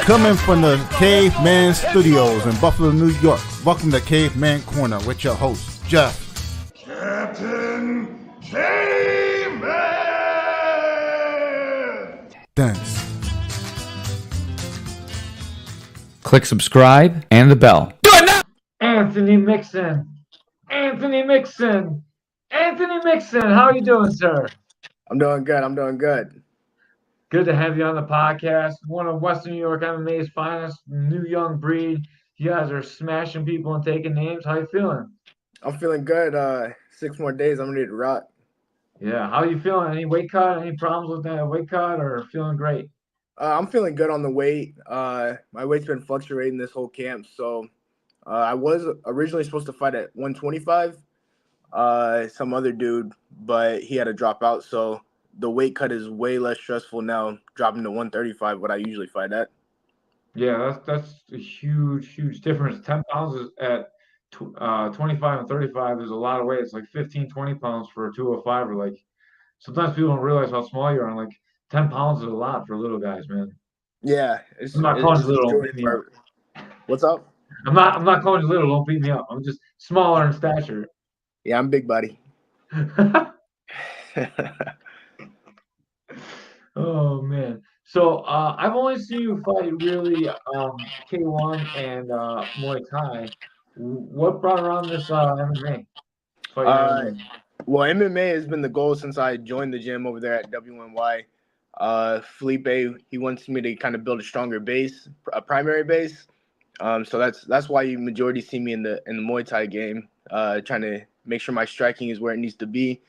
Coming from the Caveman Studios in Buffalo, New York. Welcome to Caveman Corner with your host, Jeff. Captain Caveman! Thanks. Click subscribe and the bell. Do it now! Anthony MIxon. Anthony MIxon. Anthony MIxon. How are you doing, sir? I'm doing good. Good to have you on the podcast. One of Western New York MMA's finest, new young breed. You guys are smashing people and taking names. How you feeling? I'm feeling good. 6 more days, I'm ready to rock. Yeah. How you feeling? Any weight cut? Any problems with that weight cut, or feeling great? I'm feeling good on the weight. My weight's been fluctuating this whole camp, so I was originally supposed to fight at 125. Some other dude, but he had to drop out, so the weight cut is way less stressful now, dropping to 135, what I usually fight at. Yeah, that's a huge difference. 10 pounds is at 25 and 35. There's a lot of weight. It's like 15, 20 pounds for a 205. Or like sometimes people don't realize how small you are. And like 10 pounds is a lot for little guys, man. Yeah, I'm not calling you little. Don't beat me up. What's up? I'm not calling you little. Don't beat me up. I'm just smaller in stature. Yeah, I'm big, buddy. Oh man. So I've only seen you fight really K1 and Muay Thai. What brought around this MMA? Well, MMA has been the goal since I joined the gym over there at WNY. Felipe, he wants me to kind of build a stronger base, a primary base. So that's why you majority see me in the Muay Thai game, trying to make sure my striking is where it needs to be.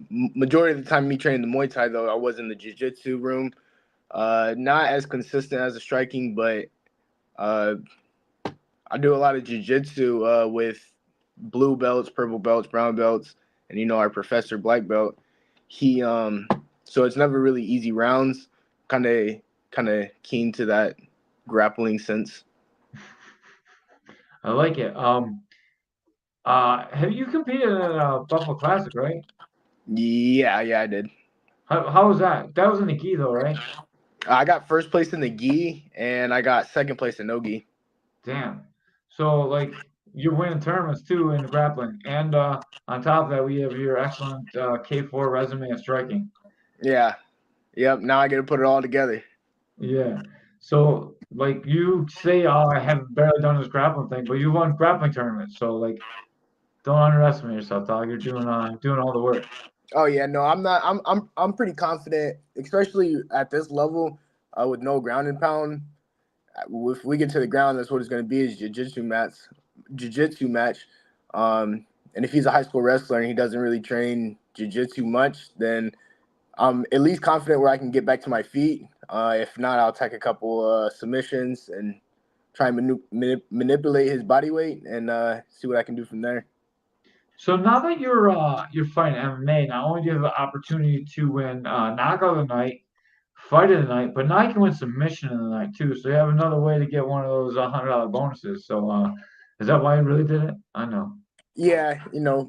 Majority of the time me training the Muay Thai, though, I was in the jiu-jitsu room. Not as consistent as the striking, but I do a lot of jiu-jitsu with blue belts, purple belts, brown belts, and our professor black belt. He so it's never really easy rounds. Kind of keen to that grappling sense. I like it. Have you competed in a Buffalo Classic, right? Yeah, I did. How was that? That was in the gi though, right? I got first place in the gi, and I got second place in no gi. Damn. So like you're winning tournaments too in the grappling, and on top of that, we have your excellent K4 resume of striking. Yeah. Yep. Now I got to put it all together. Yeah. So like you say, oh, I have barely done this grappling thing, but you won grappling tournaments. So like, don't underestimate yourself, dog. You're doing all the work. Oh yeah, no, I'm not. I'm pretty confident, especially at this level, with no ground and pound. If we get to the ground, that's what it's going to be, is jiu-jitsu match. And if he's a high school wrestler and he doesn't really train jiu-jitsu much, then I'm at least confident where I can get back to my feet. If not, I'll take a couple submissions and try and manipulate his body weight and see what I can do from there. So now that you're fighting MMA, not only do you have the opportunity to win knockout of the night, fight of the night, but now you can win submission of the night too. So you have another way to get one of those $100 bonuses. So is that why you really did it? I know. Yeah,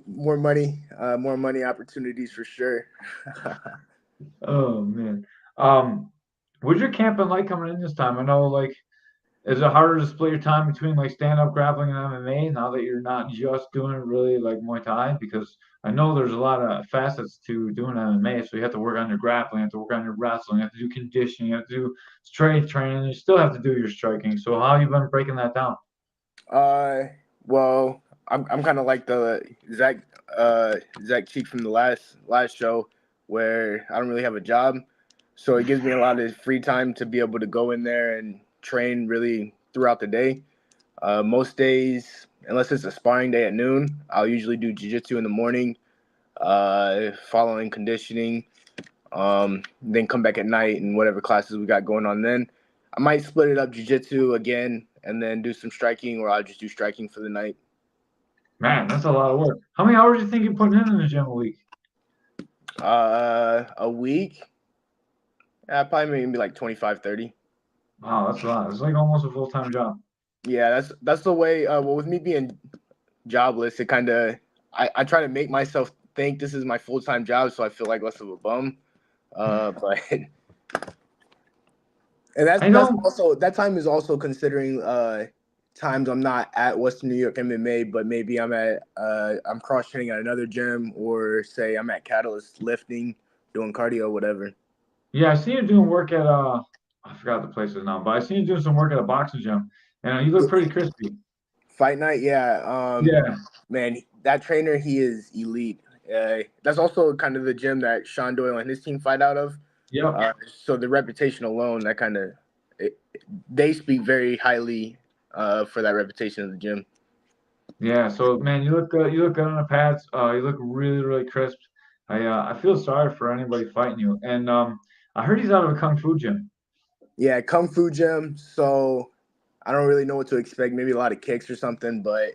more money opportunities for sure. Oh man. What's your camp been like coming in this time? I know, like, is it harder to split your time between like stand-up grappling and MMA now that you're not just doing really like Muay Thai? Because I know there's a lot of facets to doing MMA. So you have to work on your grappling, you have to work on your wrestling, you have to do conditioning, you have to do strength training, you still have to do your striking. So how you been breaking that down? Well, I'm kind of like the Zach Cheek from the last show, where I don't really have a job, so it gives me a lot of free time to be able to go in there and train really throughout the day. Most days, unless it's a sparring day at noon, I'll usually do jiu-jitsu in the morning, following conditioning, then come back at night and whatever classes we got going on then. I might split it up jiu-jitsu again and then do some striking, or I'll just do striking for the night. Man, that's a lot of work. How many hours do you think you're putting in the gym a week? A week? Probably maybe like 25, 30. Wow, that's a lot. It's like almost a full-time job. Yeah, that's the way. Well, with me being jobless, it kind of I try to make myself think this is my full-time job, so I feel like less of a bum. But And I that's know. also that time is also considering times I'm not at Western New York MMA, but maybe I'm cross training at another gym, or say I'm at Catalyst lifting, doing cardio, whatever. Yeah, I seen you doing work at I forgot the places now, but I seen you doing some work at a boxing gym, and you look pretty crispy. Fight night, yeah. Yeah. Man, that trainer, he is elite. That's also kind of the gym that Sean Doyle and his team fight out of. Yep. So the reputation alone, that kind of they speak very highly for that reputation of the gym. Yeah. So man, you look good. You look good on the pads. You look really, really crisp. I feel sorry for anybody fighting you. And I heard he's out of a kung fu gym. Yeah, Kung Fu Gym. So I don't really know what to expect. Maybe a lot of kicks or something. But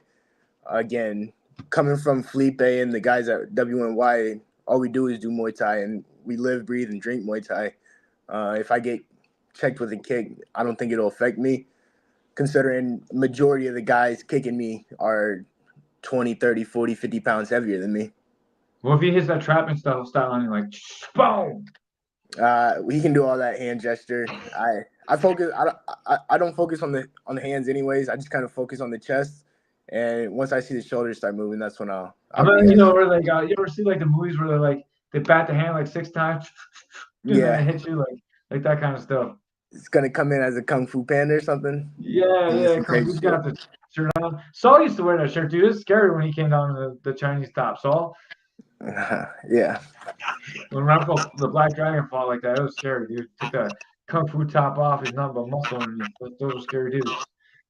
again, coming from Felipe and the guys at WNY, all we do is do Muay Thai, and we live, breathe, and drink Muay Thai. If I get checked with a kick, I don't think it'll affect me, considering majority of the guys kicking me are 20, 30, 40, 50 pounds heavier than me. Well, if he hits that trapping style on you, like boom. He can do all that hand gesture. I focus. I don't focus on the hands anyways. I just kind of focus on the chest, and once I see the shoulders start moving, that's when I I'll mean, react. where they got. You ever see like the movies where they bat the hand like 6 times, and then they Yeah, hit you like that kind of stuff. it's gonna come in as a kung fu panda or something. Yeah, Give me yeah. some Kung crazy Fu's shit. got the shirt on. Saul used to wear that shirt, dude. It's scary when he came down to the Chinese top. Saul, Yeah, when Rambo the Black Dragon fought like that, it was scary, dude. Took that Kung Fu top off. He's nothing but muscle underneath. Those were scary dudes.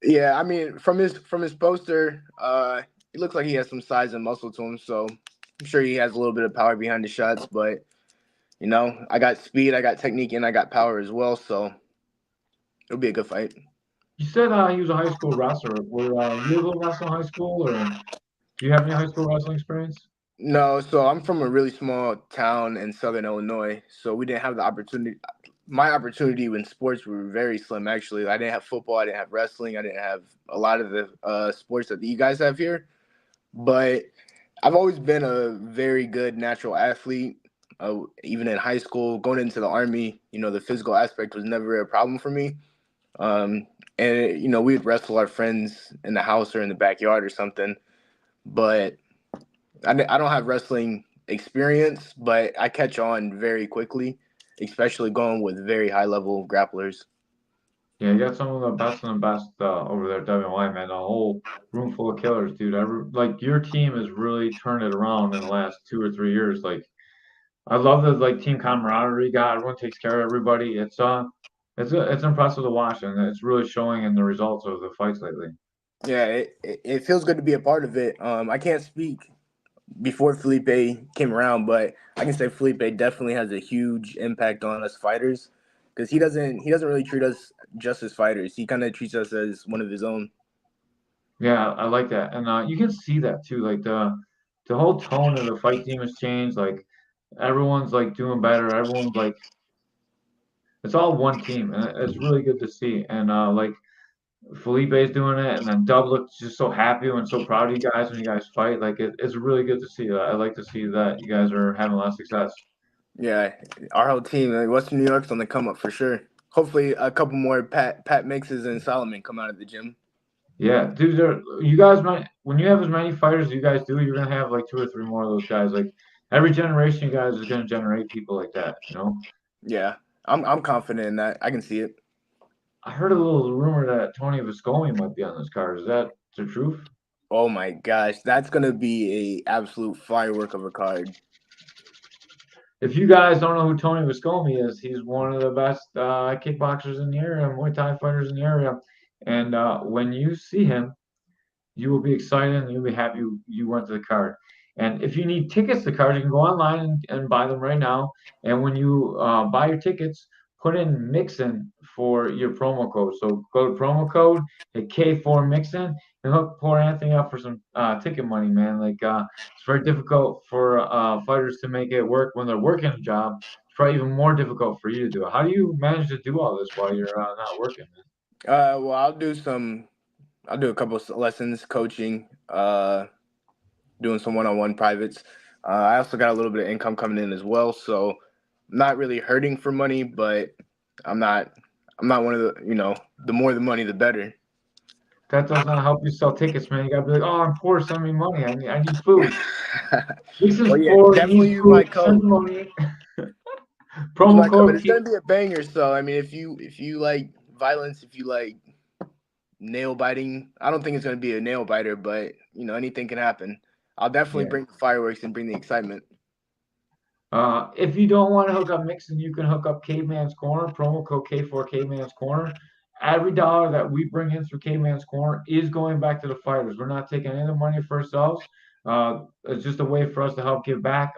yeah. I mean, from his poster, it looks like he has some size and muscle to him. So I'm sure he has a little bit of power behind the shots. But I got speed, I got technique, and I got power as well. So it'll be a good fight. You said he was a high school wrestler. Were you able to wrestle in high school, or do you have any high school wrestling experience? No, so I'm from a really small town in Southern Illinois, so we didn't have the opportunity. My opportunity in sports were very slim, actually. I didn't have football, I didn't have wrestling, I didn't have a lot of the sports that you guys have here. But I've always been a very good natural athlete. Even in high school, going into the army, the physical aspect was never a problem for me. And we'd wrestle our friends in the house or in the backyard or something. But I don't have wrestling experience, but I catch on very quickly, especially going with very high level grapplers. Yeah, you got some of the best over there at WY, man. A whole room full of killers, dude. Like your team has really turned it around in the last 2 or 3 years. Like I love the like team camaraderie you got. Everyone takes care of everybody. It's impressive to watch, and it's really showing in the results of the fights lately. Yeah, it feels good to be a part of it. I can't speak before Felipe came around, but I can say Felipe definitely has a huge impact on us fighters because he doesn't really treat us just as fighters. He kind of treats us as one of his own. Yeah, I like that, and you can see that too. Like the whole tone of the fight team has changed. Like everyone's like doing better. Everyone's like it's all one team, and it's really good to see. And like Felipe's doing it, and then Dub looks just so happy and so proud of you guys when you guys fight. Like it's really good to see. I like to see that you guys are having a lot of success. Yeah, our whole team, Western New York's on the come up for sure. Hopefully, a couple more Pat Mixes and Solomon come out of the gym. Yeah, dude, you guys might when you have as many fighters as you guys do, you're gonna have like 2 or 3 more of those guys. Like every generation, you guys is gonna generate people like that. You know, Yeah, I'm confident in that. I can see it. I heard a little rumor that Tony Viscomi might be on this card. Is that the truth? Oh my gosh, that's gonna be a absolute firework of a card. If you guys don't know who Tony Viscomi is, he's one of the best kickboxers in the area, Muay Thai fighters in the area. And when you see him, you will be excited and you'll be happy you went to the card. And if you need tickets to the card, you can go online and buy them right now. And when you buy your tickets, put in MIxon for your promo code. So go to promo code, hit K4MIxon, and hook poor Anthony up for some ticket money, man. Like it's very difficult for fighters to make it work when they're working a job. It's probably even more difficult for you to do it. How do you manage to do all this while you're not working, man? Well, I'll do a couple of lessons, coaching, doing some one-on-one privates. I also got a little bit of income coming in as well, so I'm not really hurting for money, but I'm not I'm not one of the more the money, the better. That does not help you sell tickets, man. You gotta be like, oh, I'm poor, send me money. I need food. Well, MIxon's yeah, poor, he definitely needs use my food, send code. me money. Use Promo my code, but code it's keep. gonna be a banger. So I mean, if you like violence, if you like nail biting, I don't think it's gonna be a nail biter, but anything can happen. I'll definitely Yeah. bring the fireworks and bring the excitement. If you don't want to hook up MIxon, you can hook up Caveman's Corner, promo code K4 Caveman's Corner. Every dollar that we bring in through Caveman's Corner is going back to the fighters. We're not taking any of the money for ourselves. It's just a way for us to help give back.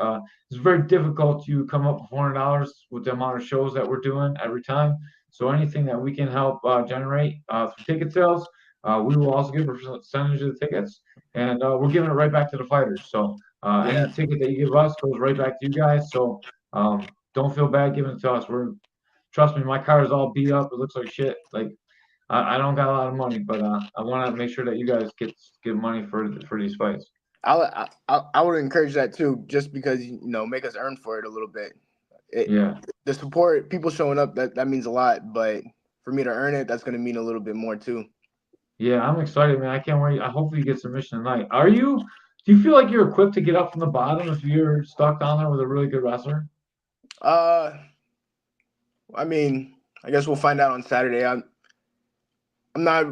It's very difficult to come up with $400 with the amount of shows that we're doing every time. So anything that we can help generate through ticket sales, we will also give a percentage of the tickets, and we're giving it right back to the fighters. So any Yeah, ticket that you give us goes right back to you guys. So don't feel bad giving it to us. Trust me, my car is all beat up. It looks like shit. Like I don't got a lot of money, but I want to make sure that you guys get money for these fights. I would encourage that too, just because make us earn for it a little bit. Yeah. The support, people showing up, that means a lot, but for me to earn it, that's gonna mean a little bit more too. Yeah, I'm excited, man. I can't wait. I hopefully you get submission tonight. Do you feel like you're equipped to get up from the bottom if you're stuck down there with a really good wrestler? Uh, I mean, I guess we'll find out on Saturday. I'm not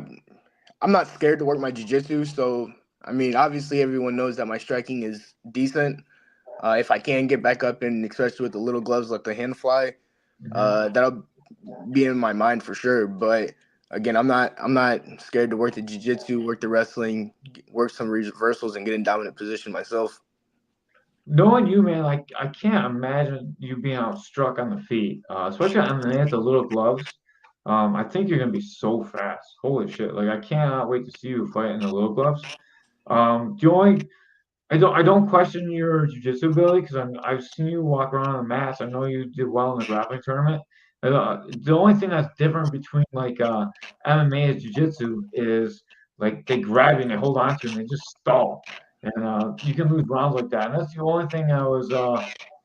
I'm not scared to work my jiu-jitsu, so I mean, obviously everyone knows that my striking is decent. If I can get back up and especially with the little gloves like the hand fly, that'll be in my mind for sure. But again, I'm not scared to work the jiu-jitsu, work the wrestling, work some reversals, and get in dominant position myself. Knowing you, man, like I can't imagine you being outstruck on the feet, especially on the little gloves. I think you're gonna be so fast. Holy shit! Like I cannot wait to see you fight in the little gloves. The only I don't question your jiu-jitsu ability because I've seen you walk around on the mats. I know you did well in the grappling tournament. The only thing that's different between like MMA and jiu-jitsu is like they grab you and they hold on to you and they just stall, and you can lose rounds like that. And that's the only thing I was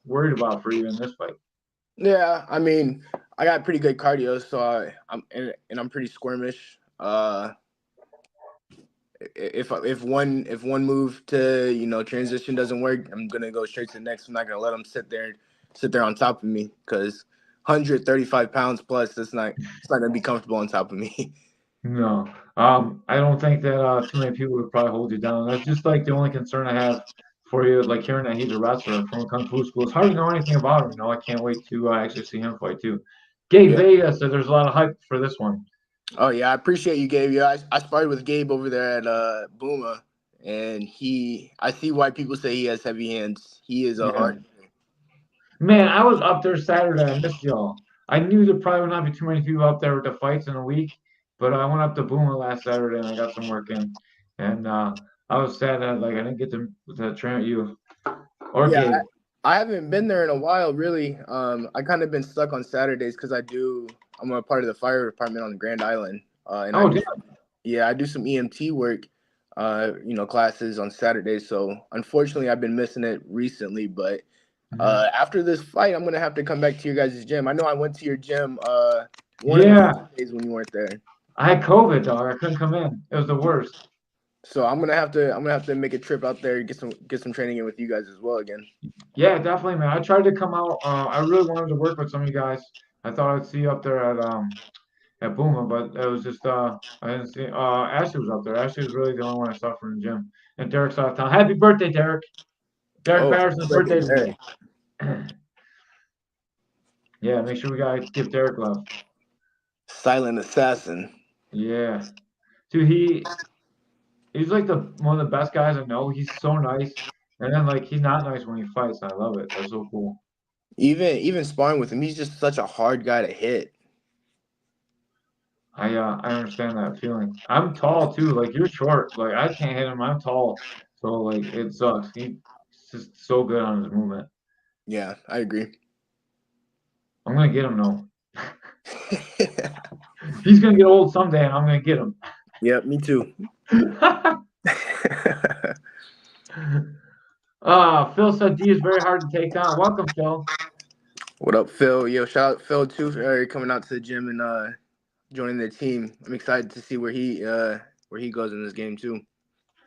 worried about for you in this fight. Yeah, I mean, I got pretty good cardio, so I'm pretty squirmish. If one move to transition doesn't work, I'm gonna go straight to the next. I'm not gonna let them sit there on top of me because 135 pounds plus, it's not gonna be comfortable on top of me. No, I don't think that too many people would probably hold you down. That's just like the only concern I have for you, like hearing that he's a wrestler from a kung fu school. It's hard to know anything about him. I can't wait to actually see him fight too. Gabe Yeah. Vega said there's a lot of hype for this one. Oh yeah, I appreciate you, Gabe. Yeah, I sparred with Gabe over there at Booma, and I see why people say he has heavy hands. He is a Yeah, hard. man, I was up there Saturday. I missed y'all. I knew there probably would not be too many people up there with the fights in a week, but I went up to Boomer last Saturday and I got some work in, and I was sad that like I didn't get to train with you or Yeah, Gabe. I haven't been there in a while, really. I kind of been stuck on Saturdays because I'm a part of the fire department on Grand Island, and Oh, damn. I do some EMT work, classes on Saturdays. So unfortunately, I've been missing it recently. But after this fight, I'm gonna have to come back to your guys' gym. I know I went to your gym one of the Yeah, days when you weren't there. I had COVID, dog. I couldn't come in. It was the worst. So I'm gonna have to make a trip out there, get some training in with you guys as well again. Yeah, definitely, man. I tried to come out. I really wanted to work with some of you guys. I thought I'd see you up there at Boomer, but it was just I didn't see. Ashley was up there. Ashley was really the only one I saw from the gym. And Derek's out of town. Happy birthday, Derek! Derek Oh, Patterson's birthday, birthday Derek. today. Yeah, make sure we gotta give Derek love. Silent assassin. Yeah, dude, he's like the one of the best guys I know. He's so nice, and then like he's not nice when he fights. And I love it. That's so cool. Even sparring with him, he's just such a hard guy to hit. I understand that feeling. I'm tall too. Like you're short. Like I can't hit him. I'm tall, so like it sucks. He's just so good on his movement. Yeah, I agree. I'm gonna get him though. He's gonna get old someday, and I'm gonna get him. Yeah, me too. Phil said D is very hard to take on. Welcome, Phil. What up, Phil? Yo, shout out Phil too for coming out to the gym and joining the team. I'm excited to see where he goes in this game too.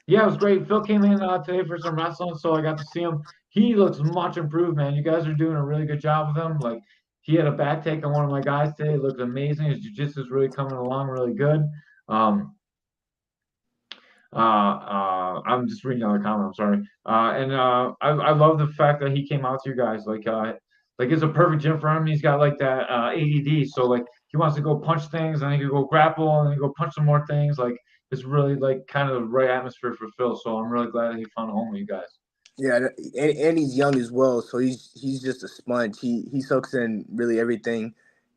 Yeah, it was great. Phil came in today for some wrestling, so I got to see him. He looks much improved, man. You guys are doing a really good job with him. Like he had a back take on one of my guys today. It looked amazing. His jiu-jitsu is really coming along really good. Um, I'm just reading another comment. I'm sorry. And I love the fact that he came out to you guys. Like it's a perfect gym for him. He's got like that ADD, so like he wants to go punch things, and he can go grapple, and then go punch some more things. Like it's really like kind of the right atmosphere for Phil. So I'm really glad that he found a home with you guys. Yeah, and he's young as well, so he's just a sponge. He soaks in really everything,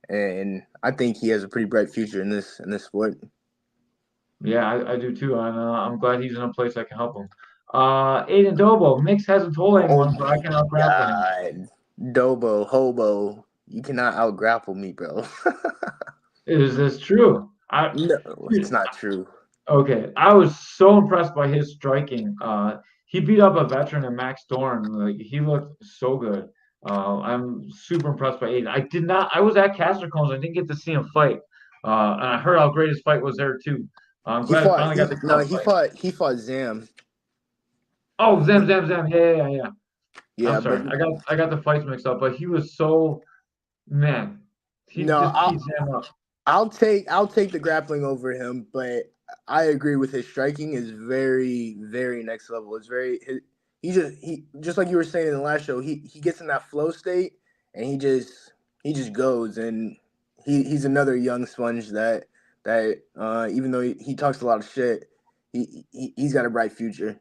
and I think he has a pretty bright future in this sport. Yeah, I do too, and I'm glad he's in a place that can help him. Aiden Dobo, Mix hasn't told Oh anyone, but I my can out grapple him. God, Dobo, hobo, you cannot out grapple me, bro. Is this true? No, it's not true. Okay, I was so impressed by his striking. He beat up a veteran in Max Dorn. Like he looked so good. I'm super impressed by Aiden. I did not. I was at Caster Cones. I didn't get to see him fight, and I heard how great his fight was there too. I'm He glad I fought. finally got to go fight. He fought Zam. Oh, Zam. Yeah. I'm Yeah, but sorry. I got the fights mixed up, but he was so man. He no, just beat Zam up. I'll take the grappling over him, but I agree with his striking is very very next level. It's very he just like you were saying in the last show. He gets in that flow state and he just goes and he's another young sponge that even though he talks a lot of shit, he's got a bright future.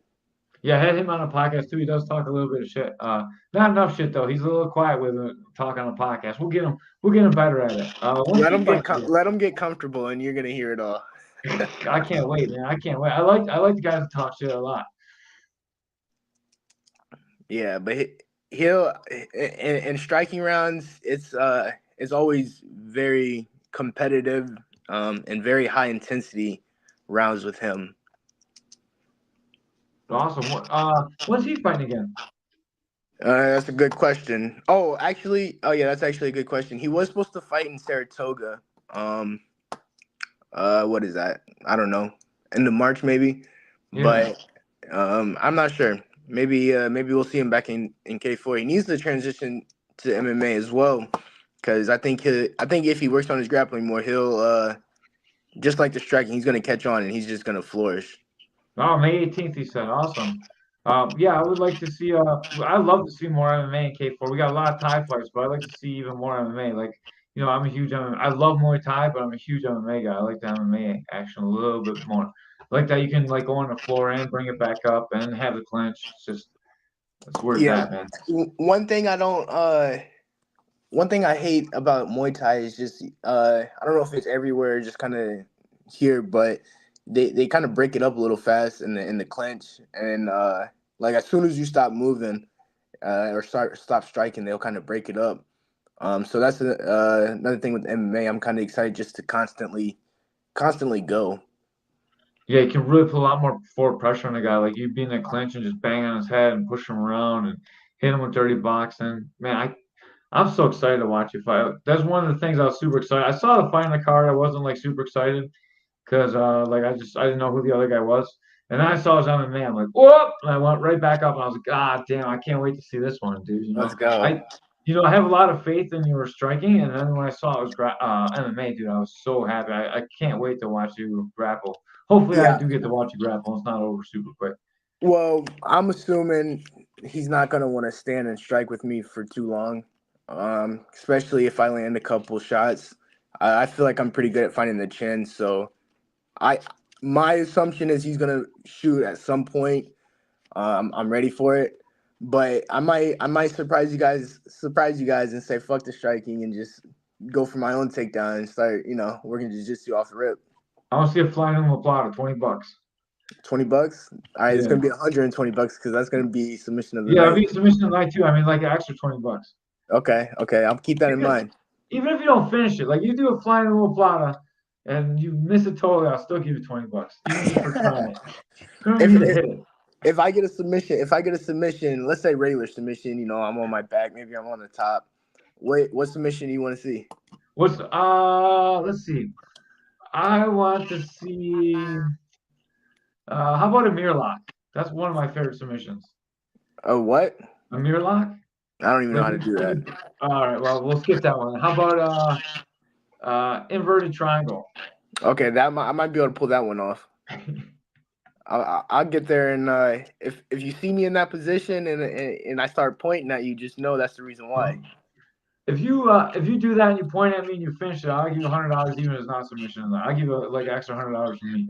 Yeah, I had him on a podcast too. He does talk a little bit of shit. Not enough shit though. He's a little quiet with it, talk on a podcast. We'll get him. We'll get him better at it. Once he fights again. Let him get comfortable and you're gonna hear it all. I can't wait, man. I can't wait. I like the guys that talk shit a lot. Yeah, but he'll in striking rounds, it's always very competitive, and very high intensity rounds with him. Awesome. When's he fighting again? That's a good question. That's actually a good question. He was supposed to fight in Saratoga. Um, what is that? I don't know. End of March maybe, Yeah. but I'm not sure. Maybe we'll see him back in K4. He needs to transition to MMA as well, because I think if he works on his grappling more, he'll just like the striking, he's gonna catch on and he's just gonna flourish. Oh, May 18th, he said. Awesome. Yeah, I would like to see. I'd love to see more MMA in K4. We got a lot of Thai fights, but I'd like to see even more MMA. Like, I'm a huge MMA. I love Muay Thai, but I'm a huge MMA guy. I like the MMA action a little bit more. I like that you can like go on the floor and bring it back up and have the clinch. That's where it's Yeah, at, man. one thing I hate about Muay Thai is just I don't know if it's everywhere, just kind of here, but they kind of break it up a little fast in the clinch, and like as soon as you stop moving or stop striking, they'll kind of break it up. So that's another thing with MMA. I'm kind of excited just to constantly go. Yeah, you can really put a lot more forward pressure on a guy. Like you be in the clinch and just bang on his head and push him around and hit him with dirty boxing. Man, I'm so excited to watch you fight. That's one of the things I was super excited. I saw the fight in the card. I wasn't like super excited because like I didn't know who the other guy was. And then I saw his MMA. I'm like, whoop! And I went right back up and I was like, God damn, I can't wait to see this one, dude. Let's go. I have a lot of faith in your striking. And then when I saw it was MMA, dude, I was so happy. I can't wait to watch you grapple. Hopefully, I Yeah. do get to watch you grapple. It's not over super quick. Well, I'm assuming he's not gonna want to stand and strike with me for too long, especially if I land a couple shots. I feel like I'm pretty good at finding the chin, so I my assumption is he's gonna shoot at some point. I'm ready for it, but I might surprise you guys and say fuck the striking and just go for my own takedown and start working jiu-jitsu off the rip. I want to see a flying omoplata, $20. $20. All right, it's Yeah. gonna be $120 because that's gonna be submission of the Yeah, I'll night. be submission tonight too. I mean, like an extra $20. Okay, I'll keep that in mind. Even if you don't finish it, like you do a flying omoplata and you miss it totally, I'll still give you $20, even just for trying it. Couldn't if, you to if hit it? if I get a submission, let's say regular submission, I'm on my back, maybe I'm on the top. What submission do you want to see? Let's see. I want to see. How about a mirror lock? That's one of my favorite submissions. What? A mirror lock? I don't even know Like, how to do that. all right, well, we'll skip that one. How about inverted triangle? Okay, I might be able to pull that one off. I'll get there, and if you see me in that position and I start pointing at you, just know that's the reason why. If you do that and you point at me and you finish it, I'll give you $100 even if it's not submission. I'll give you like extra $100 from me.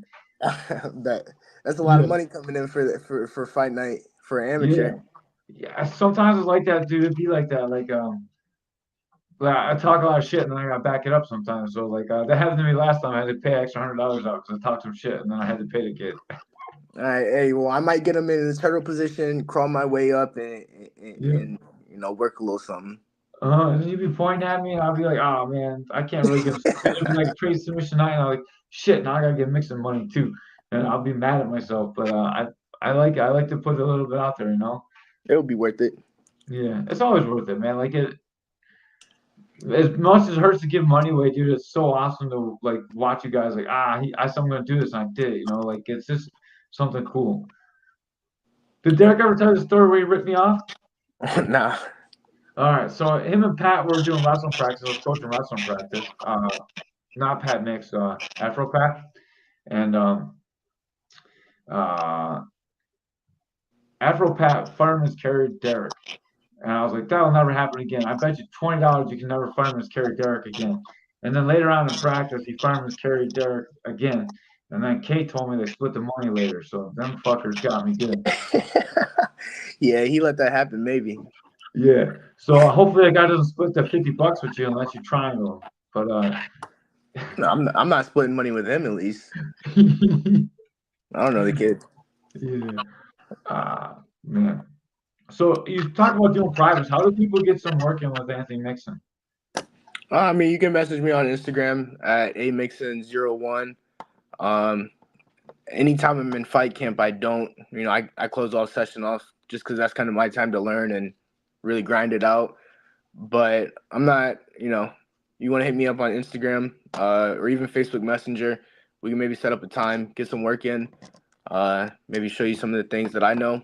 That's a lot of Yeah, money coming in for fight night for an yeah, amateur. yeah. Sometimes it's like that, dude. It'd be like that. Like I talk a lot of shit and then I gotta back it up sometimes. So like that happened to me last time. I had to pay extra $100 out because I talked some shit and then I had to pay the kid. All right, hey, well, I might get him in his turtle position, crawl my way up, Yeah. and work a little something. And then you'd be pointing at me and I'll be like, oh man, I can't really give him it'd be like trade submission night and I'm like, shit, now I gotta get MIxon money too. And I'll be mad at myself. But I like to put a little bit out there, you know? It'll be worth it. Yeah. It's always worth it, man. Like it as much as it hurts to give money away, dude, it's so awesome to like watch you guys like, I said I'm gonna do this and I did it, you know, like it's just something cool. Did Derek ever tell you the story where he ripped me off? Nah. All right, so him and Pat were doing wrestling practice. I was coaching wrestling practice. Not Pat Mix, Afro Pat, and uh, Afro Pat fireman's carried Derek, and I was like, that'll never happen again. I bet you $20 you can never fireman's carry Derek again. And then later on in practice, he fireman's carried Derek again, and then Kate told me they split the money later. So them fuckers got me good. Yeah, he let that happen. Maybe. Yeah. So hopefully that guy doesn't split the $50 with you unless you triangle. But No, I'm not splitting money with him. At least I don't know the kid. yeah. Man. So you talk about doing privates. How do people get some work in with Anthony MIxon? I mean, you can message me on Instagram at MIxon01. Anytime I'm in fight camp, I don't, I close off session off just because that's kind of my time to learn and really grind it out. But I'm not, you want to hit me up on Instagram or even Facebook Messenger. We can maybe set up a time, get some work in, maybe show you some of the things that I know.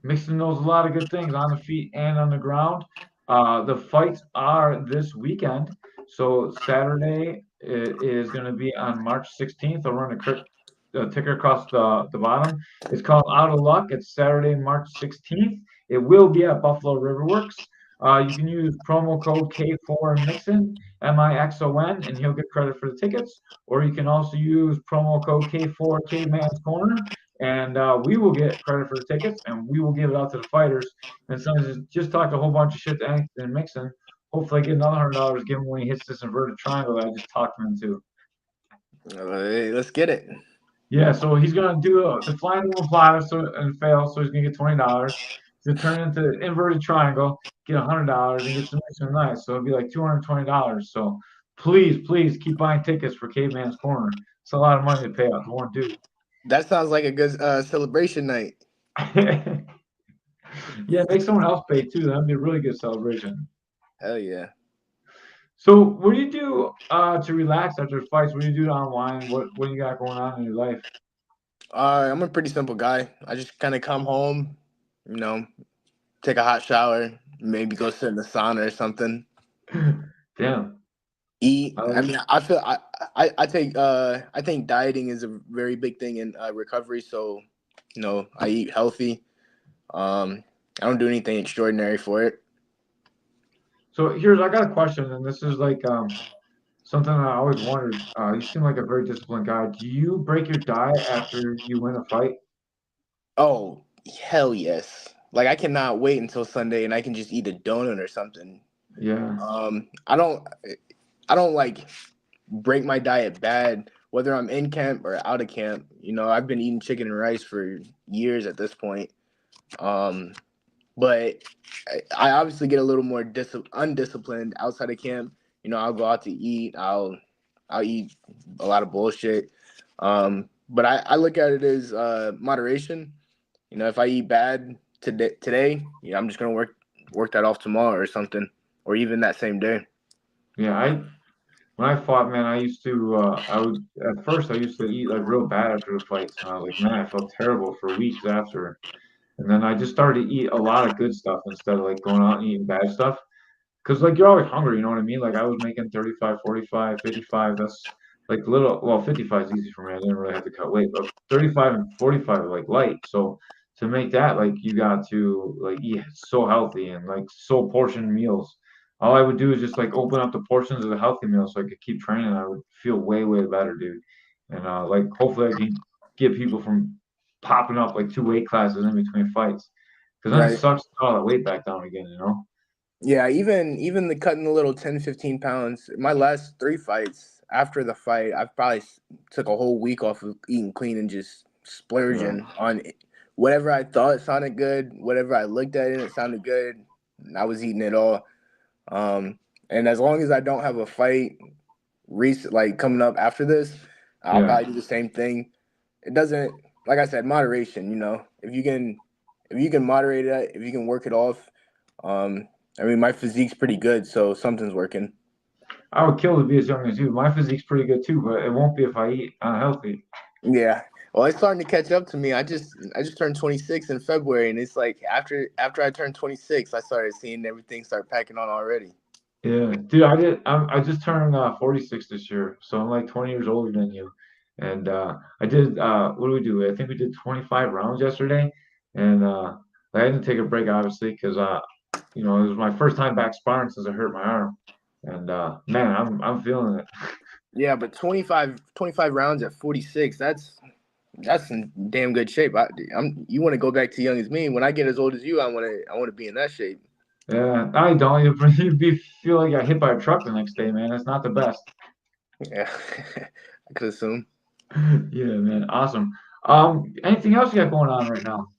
MIxon knows a lot of good things on the feet and on the ground. The fights are this weekend. So Saturday is going to be on March 16th. I'll run a ticker across the bottom. It's called Out of Luck. It's Saturday, March 16th. It will be at Buffalo Riverworks. You can use promo code K4 MIxon, MIxon, and he'll get credit for the tickets. Or you can also use promo code K4 Cavemans Corner, and we will get credit for the tickets, and we will give it out to the fighters. And so just talked a whole bunch of shit to Anthony MIxon. Hopefully, I get another $100 give him when he hits this inverted triangle that I just talked him into. Hey, let's get it. Yeah, so he's gonna do the flying apply and fail, so he's gonna get $20. To turn into the inverted triangle, get $100 and get submission nice. So it'll be like $220. So please keep buying tickets for Caveman's Corner. It's a lot of money to pay out to one dude. That sounds like a good celebration night. Yeah, make someone else pay too. That'd be a really good celebration. Hell yeah. So what do you do to relax after fights? What do you do to unwind? What do you got going on in your life? I'm a pretty simple guy. I just kind of come home, take a hot shower, maybe go sit in the sauna or something. Damn. Eat. I mean, I think dieting is a very big thing in recovery. So, I eat healthy. I don't do anything extraordinary for it. So I got a question, and this is like something I always wondered. You seem like a very disciplined guy. Do you break your diet after you win a fight? Oh, hell yes. Like I cannot wait until Sunday and I can just eat a donut or something. Yeah. I don't like break my diet bad, whether I'm in camp or out of camp. I've been eating chicken and rice for years at this point. But I obviously get a little more undisciplined outside of camp. I'll go out to eat. I'll eat a lot of bullshit. But I look at it as moderation. If I eat bad today, I'm just gonna work that off tomorrow or something, or even that same day. Yeah, when I fought, man, I used to I would at first I used to eat like real bad after the fights, and I was like, man, I felt terrible for weeks after. And then I just started to eat a lot of good stuff instead of like going out and eating bad stuff. Because like you're always hungry, you know what I mean? Like I was making 35, 45, 55. That's like little, well, 55 is easy for me. I didn't really have to cut weight, but 35 and 45 are like light. So to make that, like you got to like eat so healthy and like so portion meals. All I would do is just like open up the portions of the healthy meals so I could keep training. I would feel way, way better, dude. And like hopefully I can get people from popping up like two weight classes in between fights. Because then it Right. sucks to put all that weight back down again, you know? Yeah, even the cutting the little 10, 15 pounds. My last 3 fights, after the fight, I probably took a whole week off of eating clean and just Yeah. splurging on whatever I thought sounded good, whatever I looked at and it sounded good. I was eating it all. Um, and as long as I don't have a fight like coming up after this, I'll Yeah. probably do the same thing. It doesn't, like I said, moderation. If you can moderate it, if you can work it off. Um, I mean, my physique's pretty good, so something's working. I would kill to be as young as you. My physique's pretty good too, but it won't be if I eat unhealthy. Yeah. Well, it's starting to catch up to me. I just turned 26 in February, and it's like after I turned 26, I started seeing everything start packing on already. Yeah, dude, I just turned 46 this year, so I'm like 20 years older than you. And I did what do we do? I think we did 25 rounds yesterday, and I had to take a break obviously because it was my first time back sparring since I hurt my arm. And man, I'm feeling it. Yeah, but 25 rounds at 46, that's in damn good shape. You want to go back to young as me. When I get as old as you, I want to be in that shape. Yeah, I don't. Feel like I got hit by a truck the next day, man. It's not the best. Yeah, I could assume. Yeah, man. Awesome. Anything else you got going on right now?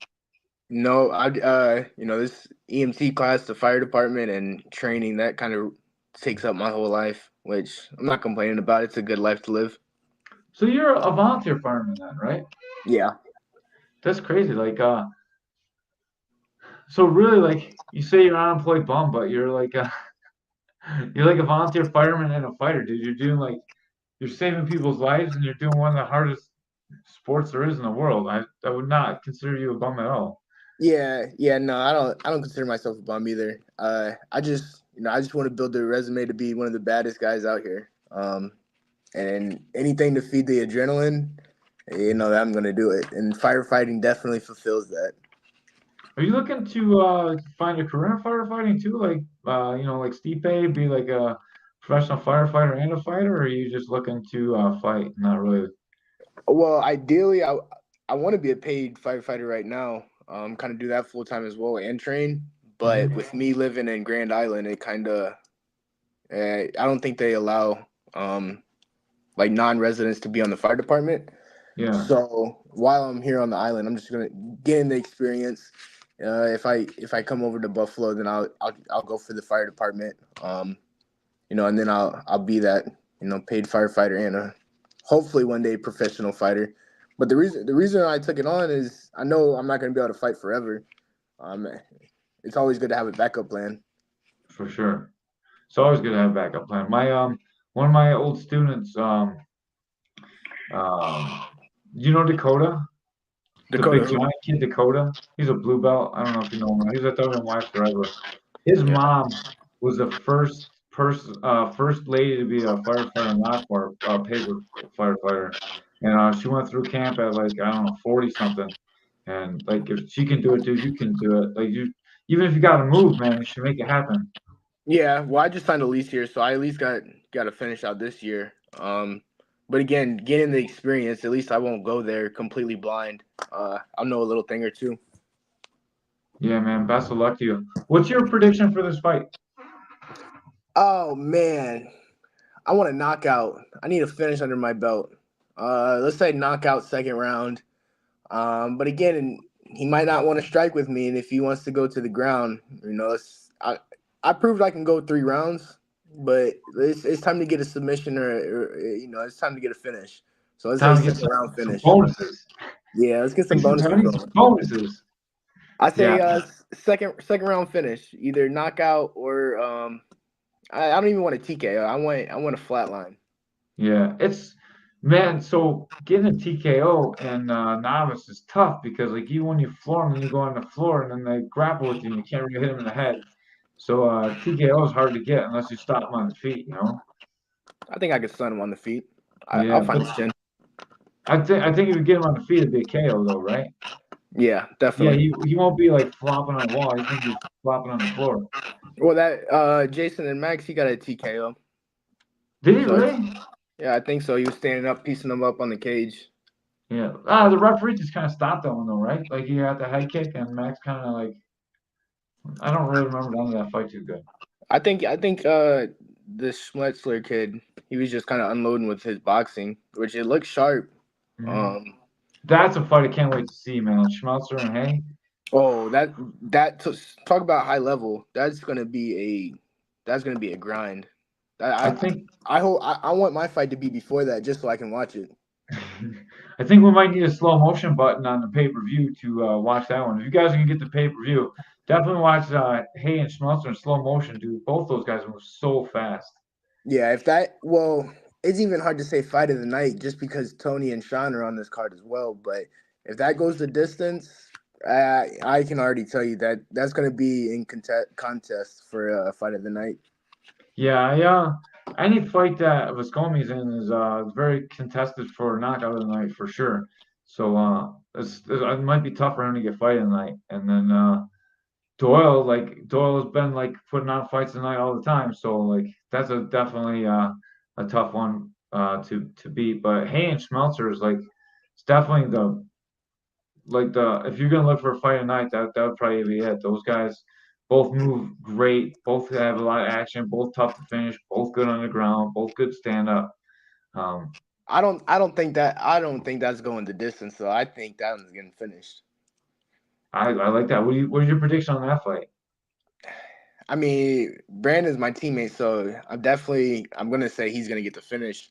No, this EMT class, the fire department, and training that kind of takes up my whole life, which I'm not complaining about. It's a good life to live. So you're a volunteer fireman then, right? Yeah. That's crazy. Like, so really, like, you say you're an unemployed bum, but you're like a volunteer fireman and a fighter, dude. You're saving people's lives and you're doing one of the hardest sports there is in the world. I would not consider you a bum at all. Yeah, no, I don't consider myself a bum either. I just want to build a resume to be one of the baddest guys out here. And anything to feed the adrenaline, that I'm gonna do it. And firefighting definitely fulfills that. Are you looking to find a career in firefighting too? Like, like Stipe, be like a professional firefighter and a fighter, or are you just looking to fight? Not really. Well, ideally, I want to be a paid firefighter right now. Kind of do that full time as well and train. But Mhm. with me living in Grand Island, it kind of I don't think they allow like non-residents to be on the fire department. Yeah. So while I'm here on the island, I'm just gonna get in the experience. If I come over to Buffalo, then I'll go for the fire department. And then I'll be that paid firefighter and a hopefully one day professional fighter. But the reason I took it on is I know I'm not gonna be able to fight forever. Um, it's always good to have a backup plan. For sure. It's always good to have a backup plan. My one of my old students, um, you know Dakota, the Dakota big who? giant kid Dakota. He's a blue belt. I don't know if you know him. He was at WNY forever. His Yeah. mom was the first lady to be a firefighter in Rockport, paper firefighter, and she went through camp at like I don't know 40 something, and like if she can do it, dude, you can do it. Like you, even if you got to move, man, you should make it happen. Yeah, well, I just signed a lease here, so I at least got to finish out this year. But again, getting the experience, at least I won't go there completely blind. I'll know a little thing or two. Yeah, man. Best of luck to you. What's your prediction for this fight? Oh man, I want a knockout. I need a finish under my belt. Let's say knockout second round. But again, he might not want to strike with me, and if he wants to go to the ground, I proved I can go 3 rounds, but it's time to get a submission or it's time to get a finish. So let's say Time to get second round some finish. bonuses. Yeah, let's get some I bonuses need some going. bonuses. I Yeah, say second round finish, either knockout or I don't even want a TKO. I want a flat line. Yeah, man. So getting a TKO and novice is tough because like even when you floor them, then you go on the floor and then they grapple with you and you can't really hit them in the head. So TKO is hard to get unless you stop them on the feet. I think I could stun him on the feet. Yeah, I'll find but his chin. I think if you get him on the feet, it'd be a KO though, right? Yeah, Yeah, definitely. he won't be like flopping on the wall. He's gonna be flopping on the floor. Well, that Jason and Max, he got a TKO. Did he So it's, really? yeah, I think so. He was standing up, piecing them up on the cage. Yeah. The referee just kind of stopped that one though, right? Like he had the head kick and Max kind of like I don't really remember the end of that fight too good. I think this Schmetzler kid, he was just kind of unloading with his boxing, which it looked sharp. Mhm. Um, That's a fight I can't wait to see, man. Schmelzer and Hay. oh, talk about high level. That's gonna be a grind. I I I, think I hope I want my fight to be before that just so I can watch it. I think we might need a slow motion button on the pay per view to watch that one. If you guys can get the pay per view, definitely watch Hay and Schmelzer in slow motion, dude. Both those guys move so fast. Yeah, it's even hard to say fight of the night just because Tony and Sean are on this card as well. But if that goes the distance, I can already tell you that that's going to be in contest for fight of the night. Yeah, any fight that Viscomi's in is very contested for knockout of the night for sure. So it might be tough for him to get fight of the night. And then Doyle's been like putting on fights tonight all the time. So like that's a definitely a tough one to beat. But Hay and Schmelzer is like it's definitely the if you're gonna look for a fight tonight, that would probably be it. Those guys both move great, both have a lot of action, both tough to finish, both good on the ground, both good stand up. Um, I don't think that's going the distance. So I think that one's getting finished. I like that. What's your prediction on that fight? I mean, Brandon's my teammate, so I'm gonna say he's gonna get the finish.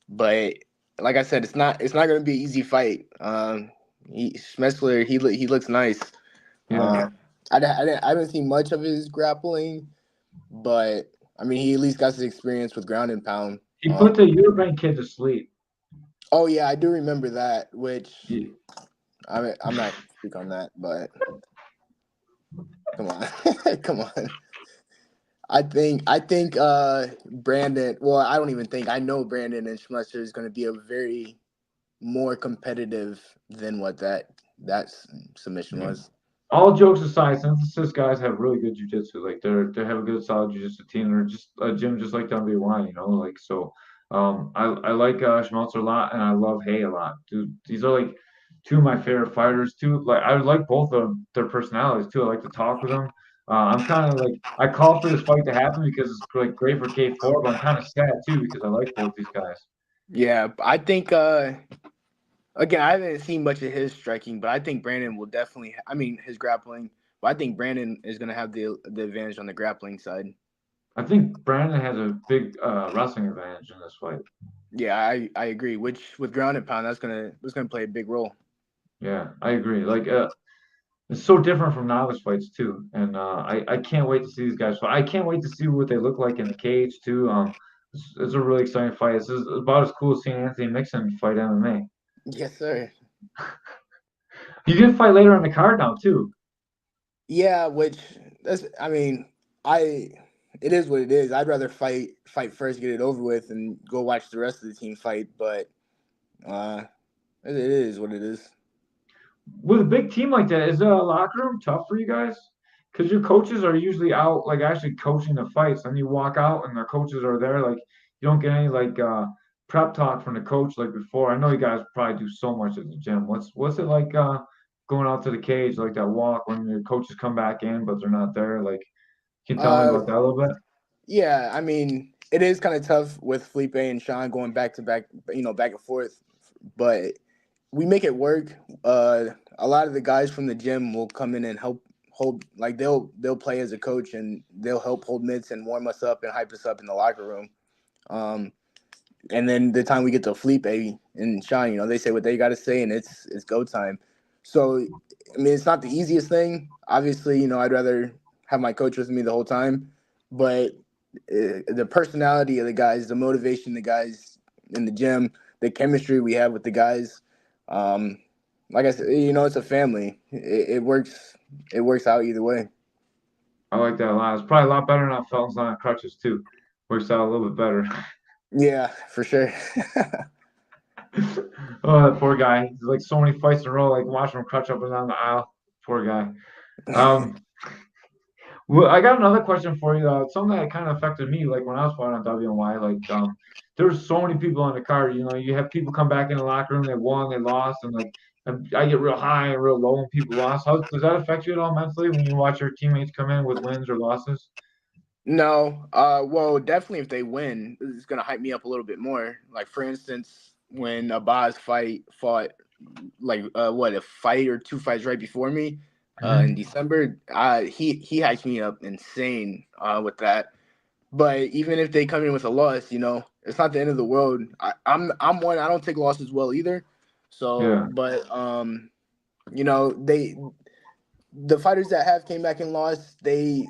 But like I said, it's not gonna be an easy fight. Schmetzler, he looks nice. Yeah, I haven't seen much of his grappling, but I mean, he at least got his experience with ground and pound. he put the European kid to sleep. Oh yeah, I do remember that. Which Yeah. I'm not gonna speak on that, but come on, come on. I think Brandon. Well, I don't even think I know Brandon and Schmetzler is going to be a very more competitive than what that submission Yeah. was. All jokes aside, synthesis guys have really good jujitsu. Like they have a good solid jujitsu team. They're just a gym just like WY, like so. I like Schmelzer a lot, and I love Hay a lot. Dude, these are like two of my favorite fighters too. Like I like both of their personalities too. I like to talk with them. I'm kind of like I call for this fight to happen because it's like great for K4, but I'm kind of sad too because I like both these guys. Yeah, I think again, I haven't seen much of his striking, but I think Brandon will definitely. I mean, his grappling, but I think Brandon is going to have the advantage on the grappling side. I think Brandon has a big wrestling advantage in this fight. Yeah, I agree. Which with ground and pound, that's gonna play a big role. Yeah, I agree. Like it's so different from novice fights too, and I can't wait to see these guys fight. I can't wait to see what they look like in the cage too. It's a really exciting fight. This is about as cool as seeing Anthony MIxon fight MMA. Yes, sir. You can fight later on the card now too. Yeah, which that's. I mean, I. It is what it is. I'd rather fight first, get it over with, and go watch the rest of the team fight. But uh, it is what it is. With a big team like that, is the locker room tough for you guys? Because your coaches are usually out, like actually coaching the fights, and you walk out and the coaches are there. Like you don't get any like prep talk from the coach like before. I know you guys probably do so much at the gym. What's it like going out to the cage like that walk when your coaches come back in but they're not there? Like, can you tell me Uh, about that a little bit? yeah. I mean, it is kind of tough with Felipe and Sean going back to back, back and forth. But we make it work. A lot of the guys from the gym will come in and help hold. Like they'll play as a coach and they'll help hold mitts and warm us up and hype us up in the locker room. Um, and then the time we get to Felipe and Sean, they say what they got to say, and it's go time. So, I mean, it's not the easiest thing. Obviously, I'd rather have my coach with me the whole time, but the personality of the guys, the motivation the guys in the gym, the chemistry we have with the guys. Like I said, it's a family. It works. It works out either way. I like that a lot. It's probably a lot better than that Felton's on crutches too. Works out a little bit better. Yeah, for sure. Oh, that poor guy. He's like so many fights in a row, like watching him crutch up and down the aisle. Poor guy. Um, well, I got another question for you. Something that kind of affected me, like when I was fighting on WNY, like there was so many people on the card. You have people come back in the locker room, they won, they lost, and like I get real high and real low when people lost. How does that affect you at all mentally when you watch your teammates come in with wins or losses? No, well, definitely if they win, it's gonna hype me up a little bit more. Like for instance, when Abaz fought like a fight or two fights right before me, in December, he hyped me up insane with that. But even if they come in with a loss, it's not the end of the world. I'm one. I don't take losses well either. So, Yeah, but the fighters that have came back and lost, they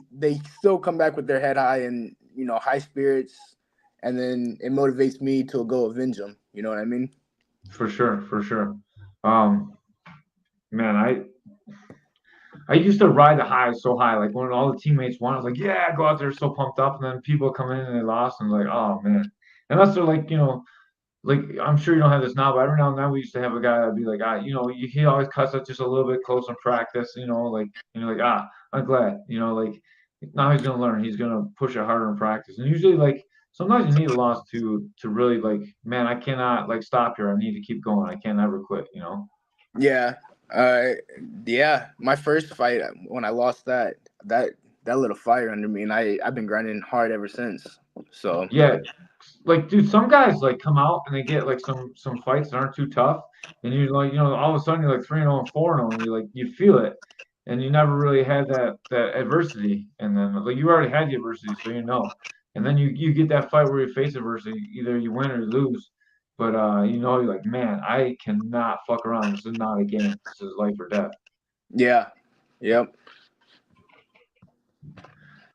still come back with their head high and high spirits, and then it motivates me to go avenge them. You know what I mean? for sure, for sure. Um, Man, I used to ride the high so high. Like when all the teammates won, I was like, yeah, go out there so pumped up. And then people come in and they lost, and like, oh man. Unless they're like, like I'm sure you don't have this now, but every now and then we used to have a guy that'd be like, he always cuts it just a little bit close in practice, like like I'm glad, like now he's gonna learn, he's gonna push it harder in practice. And usually like sometimes you need a loss to really like, man, I cannot like stop here. I need to keep going. I can't ever quit. Yeah. Uh, yeah. My first fight when I lost that lit a fire under me, and I've been grinding hard ever since. So Yeah, like dude, some guys like come out and they get like some fights that aren't too tough, and you're like, all of a sudden you're like 3-0 and 4-0, and you feel it, and you never really had that adversity, and then like you already had the adversity, so and then you get that fight where you face adversity, either you win or you lose, but you're like, man, I cannot fuck around. This is not a game. This is life or death. yeah. Yep.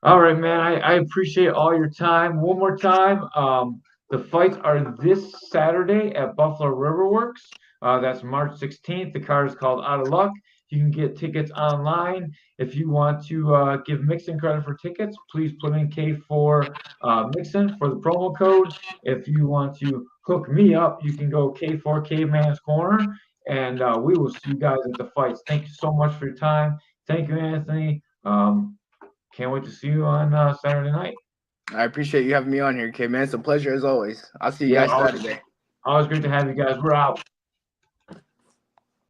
All right, man. I appreciate all your time. One more time. The fights are this Saturday at Buffalo River Works. That's March 16th. The card is called Out of Luck. You can get tickets online. If you want to give MIxon credit for tickets, please put in K4 MIxon for the promo code. If you want to hook me up, you can go K4 Caveman's Corner, and we will see you guys at the fights. Thank you so much for your time. Thank you, Anthony. Can't wait to see you on Saturday night. I appreciate you having me on here, kid, man. It's a pleasure as always. I'll see you Yeah, guys Saturday. always great to have you guys. We're out.